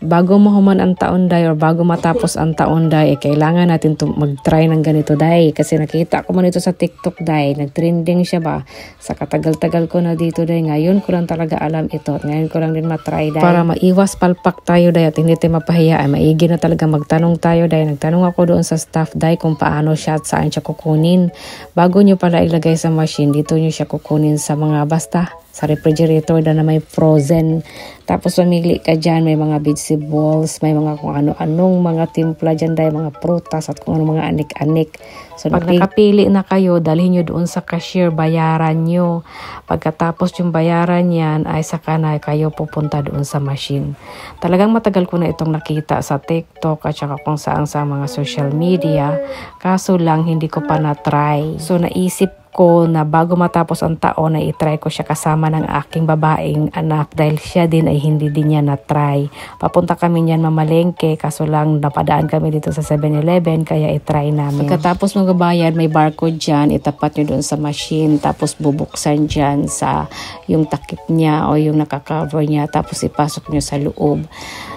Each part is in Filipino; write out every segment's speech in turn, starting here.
bago mahuman ang taon day or bago matapos ang taon day, kailangan natin mag-try ng ganito day. Kasi nakita ko man ito sa TikTok day, nag-trending siya ba. Sa katagal-tagal ko na dito day, ngayon ko lang talaga alam ito. At ngayon ko lang din matry day. Para maiwas palpak tayo day at hindi tayo mapahiya, ay maigi na talaga magtanong tayo day. Nagtanong ako doon sa staff day kung paano siya at saan siya kukunin. Bago nyo pala ilagay sa machine, dito nyo siya kukunin sa mga basta sa refrigerator na may frozen. Tapos mamili ka dyan, may mga vegetables, may mga kung ano-anong mga timpla dyan dahil mga prutas at kung ano mga anik-anik. So pag nakapili na kayo, dalhin nyo doon sa cashier, bayaran nyo. Pagkatapos yung bayaran yan, ay saka na kayo pupunta doon sa machine. Talagang matagal ko na itong nakita sa TikTok at saka kung saan sa mga social media. Kaso lang, hindi ko pa na-try. So naisip ko na bago matapos ang taon ay itry ko siya kasama ng aking babaeng anak dahil siya din ay hindi din niya na-try. Papunta kami niyan mamalengke kaso lang napadaan kami dito sa 7-Eleven kaya itry namin. Pagkatapos magbabayad may barcode dyan, itapat nyo doon sa machine tapos bubuksan dyan sa yung takip niya o yung nakakover niya tapos ipasok nyo sa loob.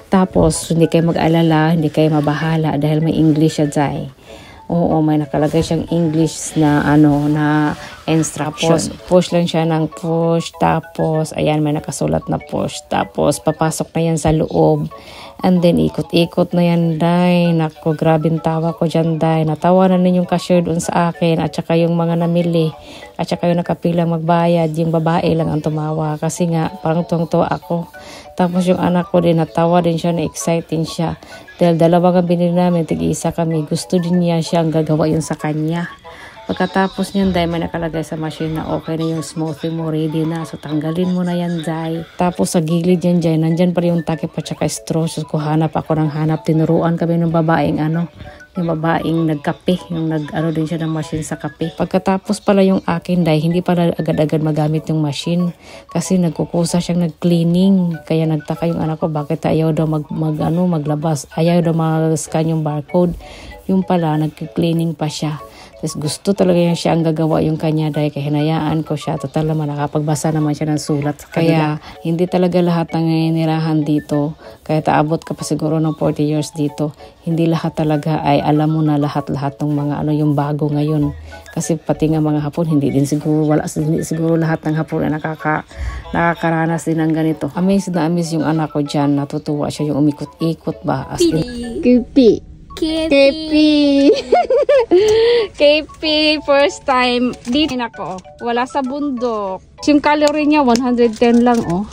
Tapos hindi kayo mag-alala, hindi kayo mabahala dahil may English siya dyan. Oo, may nakalagay siyang English na na instruction. Push lang siya ng push. Tapos, ayan, may nakasulat na push. Tapos, papasok na yan sa loob. And then, ikot-ikot na yan, day. Naku, grabing tawa ko dyan, day. Natawa na rin yung cashier doon sa akin. At saka yung mga namili. At saka yung nakapilang magbayad. Yung babae lang ang tumawa. Kasi nga, parang tuwang-tuwa ako. Tapos yung anak ko din, natawa din siya, na-exciting siya. Dahil dalawang ang binili namin, tig-isa kami. Gusto din niya siya ang gagawa yun sa kanya. Pagkatapos niyan, day, may nakalagay sa machine na okay na yung smoothie mo, ready na. So, tanggalin mo na yan, day. Tapos sa gilid yan, day, nandyan pa yung takip at saka straw. So, hanap ako ng hanap. Tinuruan kami ng babaeng yung babaeng nagkape, yung din siya ng machine sa kape. Pagkatapos pala yung akin, day, hindi pala agad-agad magamit yung machine kasi nagkukusa siyang nag-cleaning. Kaya nagtaka yung anak ko bakit ayaw daw maglabas, ayaw daw mag-scan yung barcode. Yung pala, nag-cleaning pa siya. Tapos gusto talaga yan siya ang gagawa yung kanya dahil kaya hinayaan ko siya. Total naman nakapagbasa naman siya ng sulat sa kanila. Kaya hindi talaga lahat ng nirahan dito. Kaya taabot ka pa siguro ng 40 years dito. Hindi lahat talaga ay alam mo na lahat-lahat ng mga yung bago ngayon. Kasi pati nga mga Hapon, hindi siguro lahat ng Hapon ay nakakaranas din ng ganito. Amazed na amazed yung anak ko dyan. Natutuwa siya yung umikot-ikot ba. As in, KP. KP, first time. Dito ako, wala sa bundok. Yung calorie niya, 110 lang, oh.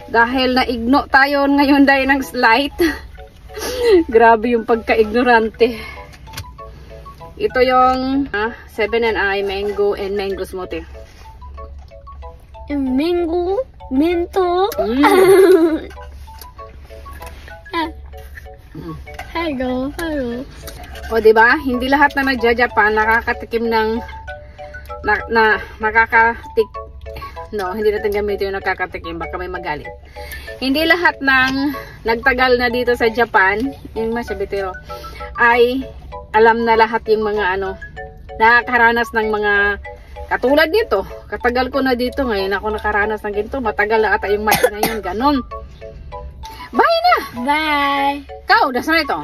Dahil naigno tayo ngayon dahil ng slight. Grabe yung pagka-ignorante. Ito yung 7&I mango and mango smoothie. Mango? Minto? Hello. O diba, hindi lahat na nagja-Japan nakakatikim ng hindi natin gamitin yung nakakatikim, baka may magalit. Hindi lahat ng nagtagal na dito sa Japan, yung masabitero, ay alam na lahat yung mga nakakaranas ng mga katulad dito. Katagal ko na dito, ngayon ako nakaranas ng ganito, matagal na ata yung machine na yun, ganon. Bye na! Bye! Kau, das na ito.